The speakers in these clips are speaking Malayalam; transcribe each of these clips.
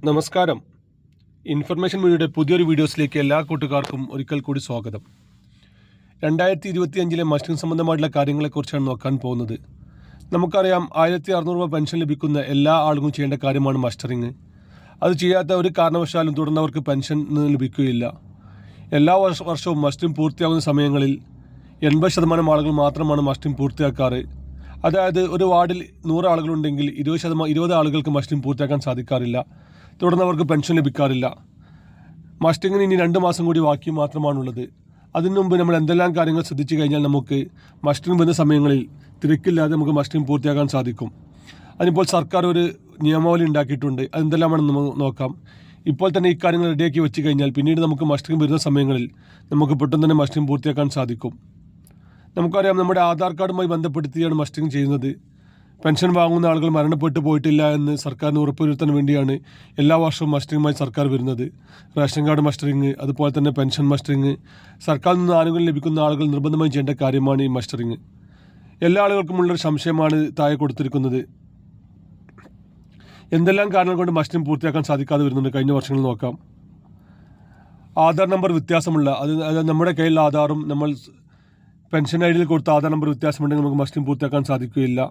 നമസ്കാരം. ഇൻഫർമേഷൻ മീഡിയയുടെ പുതിയൊരു വീഡിയോസിലേക്ക് എല്ലാ കൂട്ടുകാർക്കും ഒരിക്കൽ കൂടി സ്വാഗതം. 2025 മസ്റ്ററിംഗ് സംബന്ധമായിട്ടുള്ള കാര്യങ്ങളെക്കുറിച്ചാണ് നോക്കാൻ പോകുന്നത്. നമുക്കറിയാം 1600 രൂപ പെൻഷൻ ലഭിക്കുന്ന എല്ലാ ആളുകളും ചെയ്യേണ്ട കാര്യമാണ് മസ്റ്ററിങ്. അത് ചെയ്യാത്ത ഒരു കാരണവശാലും തുടർന്നവർക്ക് പെൻഷൻ ലഭിക്കുകയില്ല. എല്ലാ വർഷവും മസ്റ്ററിംഗ് പൂർത്തിയാകുന്ന സമയങ്ങളിൽ 80% ആളുകൾ മാത്രമാണ് മസ്റ്ററിംഗ് പൂർത്തിയാക്കാറ്. അതായത് ഒരു വാർഡിൽ 100 ആളുകളുണ്ടെങ്കിൽ 20 ആളുകൾക്ക് മസ്റ്ററിംഗ് പൂർത്തിയാക്കാൻ സാധിക്കാറില്ല. തുടർന്നവർക്ക് പെൻഷൻ ലഭിക്കാറില്ല. മസ്റ്ററിങ്ങിന് ഇനി 2 മാസം കൂടി ബാക്കി മാത്രമാണുള്ളത്. അതിനു മുമ്പ് നമ്മൾ എന്തെല്ലാം കാര്യങ്ങൾ ശ്രദ്ധിച്ചു കഴിഞ്ഞാൽ നമുക്ക് മസ്റ്ററിംഗ് വരുന്ന സമയങ്ങളിൽ തിരക്കില്ലാതെ നമുക്ക് മസ്റ്ററിംഗ് പൂർത്തിയാക്കാൻ സാധിക്കും. അതിനിപ്പോൾ സർക്കാർ ഒരു നിയമാവലി ഉണ്ടാക്കിയിട്ടുണ്ട്. അതെന്തെല്ലാമാണെന്ന് നമുക്ക് നോക്കാം. ഇപ്പോൾ തന്നെ ഈ കാര്യങ്ങൾ റെഡിയാക്കി വെച്ച് കഴിഞ്ഞാൽ പിന്നീട് നമുക്ക് മസ്റ്ററിംഗ് വരുന്ന സമയങ്ങളിൽ നമുക്ക് പെട്ടെന്ന് തന്നെ മസ്റ്ററിംഗ് പൂർത്തിയാക്കാൻ സാധിക്കും. നമുക്കറിയാം, നമ്മുടെ ആധാർ കാർഡുമായി ബന്ധപ്പെടുത്തിയാണ് മസ്റ്ററിംഗ് ചെയ്യുന്നത്. പെൻഷൻ വാങ്ങുന്ന ആളുകൾ മരണപ്പെട്ടു പോയിട്ടില്ല എന്ന് സർക്കാരിന് ഉറപ്പുവരുത്താൻ വേണ്ടിയാണ് എല്ലാ വർഷവും മസ്റ്ററിങ്ങുമായി സർക്കാർ വരുന്നത്. റേഷൻ കാർഡ് മസ്റ്ററിങ്, അതുപോലെ തന്നെ പെൻഷൻ മസ്റ്ററിങ്, സർക്കാരിൽ നിന്ന് ആനുകൂല്യം ലഭിക്കുന്ന ആളുകൾ നിർബന്ധമായും ചെയ്യേണ്ട കാര്യമാണ് ഈ മസ്റ്ററിങ്. എല്ലാ ആളുകൾക്കുമുള്ളൊരു സംശയമാണ് താഴെ കൊടുത്തിരിക്കുന്നത്. എന്തെല്ലാം കാരണങ്ങൾ കൊണ്ട് മസ്റ്ററിങ് പൂർത്തിയാക്കാൻ സാധിക്കാതെ വരുന്നുണ്ട് കഴിഞ്ഞ വർഷങ്ങളിൽ നോക്കാം. ആധാർ നമ്പർ വ്യത്യാസമുള്ള, അത് നമ്മുടെ കയ്യിലുള്ള ആധാറും നമ്മൾ പെൻഷൻ ഐ ഡിയിൽ കൊടുത്ത ആധാർ നമ്പർ വ്യത്യാസമുണ്ടെങ്കിൽ നമുക്ക് മസ്റ്ററിങ് പൂർത്തിയാക്കാൻ സാധിക്കുകയില്ല.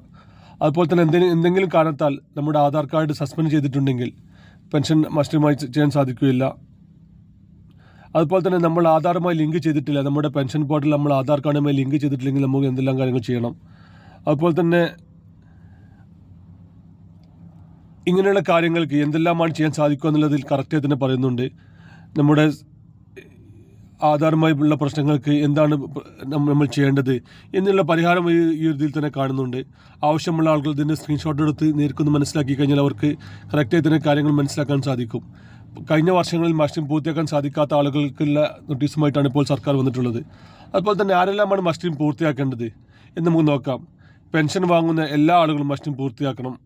അതുപോലെ തന്നെ എന്തെങ്കിലും കാരണത്താൽ നമ്മുടെ ആധാർ കാർഡ് സസ്പെൻഡ് ചെയ്തിട്ടുണ്ടെങ്കിൽ പെൻഷൻ മസ്റ്ററിങ്ങുമായി ചെയ്യാൻ സാധിക്കുകയില്ല. അതുപോലെ തന്നെ നമ്മൾ ആധാറുമായി ലിങ്ക് ചെയ്തിട്ടില്ല, നമ്മുടെ പെൻഷൻ പോർട്ടലിൽ നമ്മൾ ആധാർ കാർഡുമായി ലിങ്ക് ചെയ്തിട്ടില്ലെങ്കിൽ നമുക്ക് എന്തെല്ലാം കാര്യങ്ങൾ ചെയ്യണം. അതുപോലെ തന്നെ ഇങ്ങനെയുള്ള കാര്യങ്ങൾക്ക് എന്തെല്ലാമാണ് ചെയ്യാൻ സാധിക്കുക എന്നുള്ളതിൽ കറക്റ്റായി തന്നെ പറയുന്നുണ്ട്. നമ്മുടെ ആധാറുമായി ഉള്ള പ്രശ്നങ്ങൾക്ക് എന്താണ് നമ്മൾ ചെയ്യേണ്ടത് എന്നുള്ള പരിഹാരം ഈ ഇതിൽ തന്നെ കാണുന്നുണ്ട്. ആവശ്യമുള്ള ആളുകൾ ഇതിൻ്റെ സ്ക്രീൻഷോട്ട് എടുത്ത് നേരിക്കൊന്ന് മനസ്സിലാക്കി കഴിഞ്ഞാൽ അവർക്ക് കറക്റ്റായി തന്നെ കാര്യങ്ങൾ മനസ്സിലാക്കാൻ സാധിക്കും. കഴിഞ്ഞ വർഷങ്ങളിൽ മസ്റ്ററിംഗ് പൂർത്തിയാക്കാൻ സാധിക്കാത്ത ആളുകൾക്കുള്ള നോട്ടീസുമായിട്ടാണ് ഇപ്പോൾ സർക്കാർ വന്നിട്ടുള്ളത്. അതുപോലെ തന്നെ ആരെല്ലാമാണ് മസ്റ്ററിംഗ് പൂർത്തിയാക്കേണ്ടത് എന്ന് നമുക്ക് നോക്കാം. പെൻഷൻ വാങ്ങുന്ന എല്ലാ ആളുകളും മസ്റ്ററിംഗ് പൂർത്തിയാക്കണം.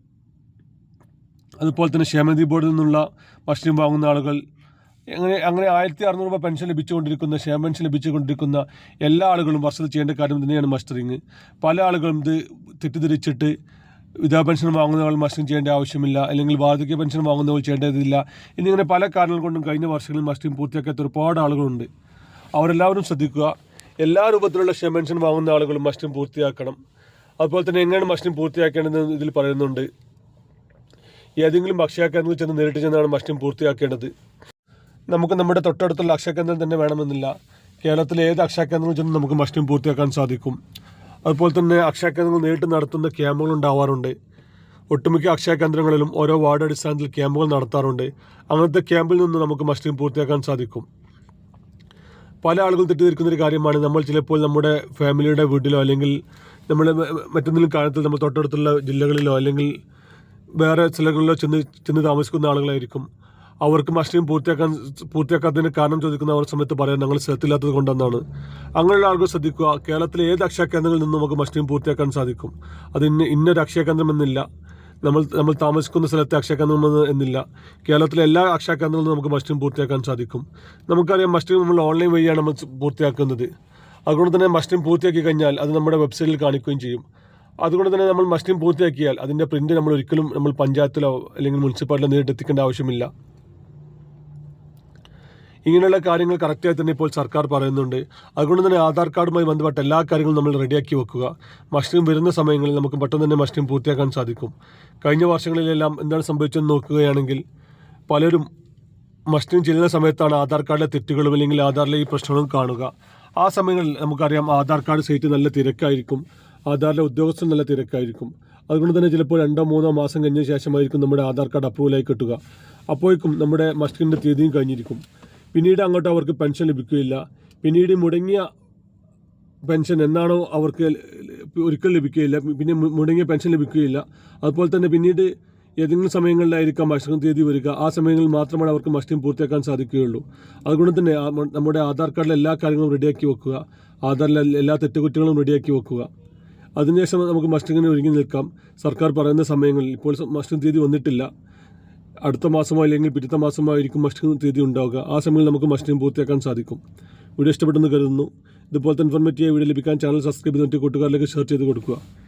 അതുപോലെ തന്നെ ക്ഷേമനിധി ബോർഡിൽ നിന്നുള്ള മസ്റ്ററിംഗ് വാങ്ങുന്ന ആളുകൾ, അങ്ങനെ 1600 രൂപ പെൻഷൻ ലഭിച്ചുകൊണ്ടിരിക്കുന്ന, ക്ഷേമ പെൻഷൻ ലഭിച്ചുകൊണ്ടിരിക്കുന്ന എല്ലാ ആളുകളും വർഷത്തിൽ ചെയ്യേണ്ട കാര്യം തന്നെയാണ് മസ്റ്ററിങ്. പല ആളുകളും ഇത് തെറ്റിദ്ധരിച്ചിട്ട് വിധവാ പെൻഷൻ വാങ്ങുന്നവൾ മസ്റ്ററിങ് ചെയ്യേണ്ട ആവശ്യമില്ല, അല്ലെങ്കിൽ വാർദ്ധക്യ പെൻഷൻ വാങ്ങുന്നവൾ ചെയ്യേണ്ടതില്ല എന്നിങ്ങനെ പല കാരണങ്ങൾ കൊണ്ടും കഴിഞ്ഞ വർഷങ്ങളിൽ മസ്റ്ററിങ് പൂർത്തിയാക്കാത്ത ഒരുപാട് ആളുകളുണ്ട്. അവരെല്ലാവരും ശ്രദ്ധിക്കുക. എല്ലാ രൂപത്തിലുള്ള ക്ഷേമ പെൻഷൻ വാങ്ങുന്ന ആളുകളും മസ്റ്ററിങ് പൂർത്തിയാക്കണം. അതുപോലെ തന്നെ എങ്ങനെയാണ് മസ്റ്ററിങ് പൂർത്തിയാക്കേണ്ടതെന്ന് ഇതിൽ പറയുന്നുണ്ട്. ഏതെങ്കിലും അക്ഷയ കേന്ദ്രത്തിൽ ചെന്ന് നേരിട്ട് ചെന്നാണ് മസ്റ്ററിങ് പൂർത്തിയാക്കേണ്ടത്. നമുക്ക് നമ്മുടെ തൊട്ടടുത്തുള്ള അക്ഷയ കേന്ദ്രം തന്നെ വേണമെന്നില്ല. കേരളത്തിലെ ഏത് അക്ഷയ കേന്ദ്രങ്ങളിൽ ചെന്ന് നമുക്ക് മസ്റ്ററിംഗ് പൂർത്തിയാക്കാൻ സാധിക്കും. അതുപോലെ തന്നെ അക്ഷയ കേന്ദ്രങ്ങൾ നേരിട്ട് നടത്തുന്ന ക്യാമ്പുകൾ ഉണ്ടാവാറുണ്ട്. ഒട്ടുമിക്ക അക്ഷയ കേന്ദ്രങ്ങളിലും ഓരോ വാർഡ് അടിസ്ഥാനത്തിൽ ക്യാമ്പുകൾ നടത്താറുണ്ട്. അങ്ങനത്തെ ക്യാമ്പിൽ നിന്ന് നമുക്ക് മസ്റ്ററിംഗ് പൂർത്തിയാക്കാൻ സാധിക്കും. പല ആളുകൾ തെറ്റിദ്ധരിക്കുന്നൊരു കാര്യമാണ്, നമ്മൾ ചിലപ്പോൾ നമ്മുടെ ഫാമിലിയുടെ വീട്ടിലോ അല്ലെങ്കിൽ നമ്മുടെ മറ്റെന്തെങ്കിലും കാരണത്തിൽ നമ്മൾ തൊട്ടടുത്തുള്ള ജില്ലകളിലോ അല്ലെങ്കിൽ വേറെ സ്ഥലങ്ങളിലോ ചെന്ന് താമസിക്കുന്ന ആളുകളായിരിക്കും. അവർക്ക് മസ്റ്ററിംഗ് പൂർത്തിയാക്കാത്തതിന് കാരണം ചോദിക്കുന്ന അവർ സമയത്ത് പറയാൻ ഞങ്ങൾ സ്ഥലത്തില്ലാത്തത് കൊണ്ടെന്നാണ്. അങ്ങനെയുള്ള ആളുകൾ ശ്രദ്ധിക്കുക. കേരളത്തിലെ ഏത് അക്ഷയ കേന്ദ്രങ്ങളിൽ നിന്നും നമുക്ക് മസ്റ്ററിംഗ് പൂർത്തിയാക്കാൻ സാധിക്കും. അത് ഇന്നൊരു അക്ഷയ കേന്ദ്രം എന്നില്ല, നമ്മൾ താമസിക്കുന്ന സ്ഥലത്തെ അക്ഷയ കേന്ദ്രം എന്നില്ല. കേരളത്തിലെ എല്ലാ അക്ഷയ കേന്ദ്രങ്ങളിലും നമുക്ക് മസ്റ്ററിംഗ് പൂർത്തിയാക്കാൻ സാധിക്കും. നമുക്കറിയാം, മസ്റ്ററിംഗ് നമ്മൾ ഓൺലൈൻ വഴിയാണ് നമ്മൾ പൂർത്തിയാക്കുന്നത്. അതുകൊണ്ട് തന്നെ മസ്റ്ററിംഗ് പൂർത്തിയാക്കി കഴിഞ്ഞാൽ അത് നമ്മുടെ വെബ്സൈറ്റിൽ കാണിക്കുകയും ചെയ്യും. അതുകൊണ്ട് തന്നെ നമ്മൾ മസ്റ്ററിംഗ് പൂർത്തിയാക്കിയാൽ അതിൻ്റെ പ്രിൻ്റ് നമ്മൾ പഞ്ചായത്തിലോ അല്ലെങ്കിൽ മുനിസിപ്പാലിറ്റിയിലോ നേരിട്ട് എത്തിക്കേണ്ട ആവശ്യമില്ല. ഇങ്ങനെയുള്ള കാര്യങ്ങൾ കറക്റ്റായി തന്നെ ഇപ്പോൾ സർക്കാർ പറയുന്നുണ്ട്. അതുകൊണ്ട് തന്നെ ആധാർ കാർഡുമായി ബന്ധപ്പെട്ട എല്ലാ കാര്യങ്ങളും നമ്മൾ റെഡിയാക്കി വെക്കുക. മസ്റ്ററിംഗ് വരുന്ന സമയങ്ങളിൽ നമുക്ക് പെട്ടെന്ന് തന്നെ മസ്റ്ററിംഗ് പൂർത്തിയാക്കാൻ സാധിക്കും. കഴിഞ്ഞ വർഷങ്ങളിലെല്ലാം എന്താണ് സംഭവിച്ചതെന്ന് നോക്കുകയാണെങ്കിൽ പലരും മസ്റ്ററിംഗ് ചെയ്യുന്ന സമയത്താണ് ആധാർ കാർഡിലെ തെറ്റുകളും അല്ലെങ്കിൽ ആധാറിലെ ഈ പ്രശ്നങ്ങളും കാണുക. ആ സമയങ്ങളിൽ നമുക്കറിയാം ആധാർ കാർഡ് സൈറ്റ് നല്ല തിരക്കായിരിക്കും, ആധാറിലെ ഉദ്യോഗസ്ഥർ നല്ല തിരക്കായിരിക്കും. അതുകൊണ്ട് തന്നെ ചിലപ്പോൾ 2-3 മാസം കഴിഞ്ഞ ശേഷമായിരിക്കും നമ്മുടെ ആധാർ കാർഡ് അപ്രൂവലായി കിട്ടുക. അപ്പോഴേക്കും നമ്മുടെ മസ്റ്ററിങ്ങിൻ്റെ തീയതിയും കഴിഞ്ഞിരിക്കും. പിന്നീട് അങ്ങോട്ട് അവർക്ക് പെൻഷൻ ലഭിക്കുകയില്ല. പിന്നീട് മുടങ്ങിയ പെൻഷൻ എന്നാണോ അവർക്ക് ഒരിക്കൽ ലഭിക്കുകയില്ല, പിന്നെ മുടങ്ങിയ പെൻഷൻ ലഭിക്കുകയില്ല. അതുപോലെ തന്നെ പിന്നീട് ഏതെങ്കിലും സമയങ്ങളിലായിരിക്കാം മസ്റ്ററിംഗ് തീയതി വരിക. ആ സമയങ്ങളിൽ മാത്രമാണ് അവർക്ക് മസ്റ്ററിംഗ് പൂർത്തിയാക്കാൻ സാധിക്കുകയുള്ളൂ. അതുകൊണ്ട് തന്നെ നമ്മുടെ ആധാർ കാർഡിലെ എല്ലാ കാര്യങ്ങളും റെഡിയാക്കി വെക്കുക. ആധാറിലെ എല്ലാ തെറ്റുകുറ്റങ്ങളും റെഡിയാക്കി വെക്കുക. അതിനുശേഷം നമുക്ക് മസ്റ്ററിങ്ങിന് ഒരുങ്ങി നിൽക്കാം. സർക്കാർ പറയുന്ന സമയങ്ങളിൽ ഇപ്പോൾ മസ്റ്ററിംഗ് തീയതി വന്നിട്ടില്ല, അടുത്ത മാസമോ അല്ലെങ്കിൽ പിറ്റത്തെ മാസമോ ആയിരിക്കും മസ്റ്ററിംഗ് തീയതി ഉണ്ടാവുക. ആ സമയത്ത് നമുക്ക് മസ്റ്ററിംഗ് പൂർത്തിയാക്കാൻ സാധിക്കും. വീഡിയോ ഇഷ്ടപ്പെട്ടെന്ന് കരുതുന്നു. ഇതുപോലത്തെ ഇൻഫോർമേറ്റീവ് വീഡിയോ ലഭിക്കാൻ ചാനൽ സബ്സ്ക്രൈബ് ചെയ്തിട്ട് കൂട്ടുകാരിലേക്ക് ഷെയർ ചെയ്ത് കൊടുക്കുക.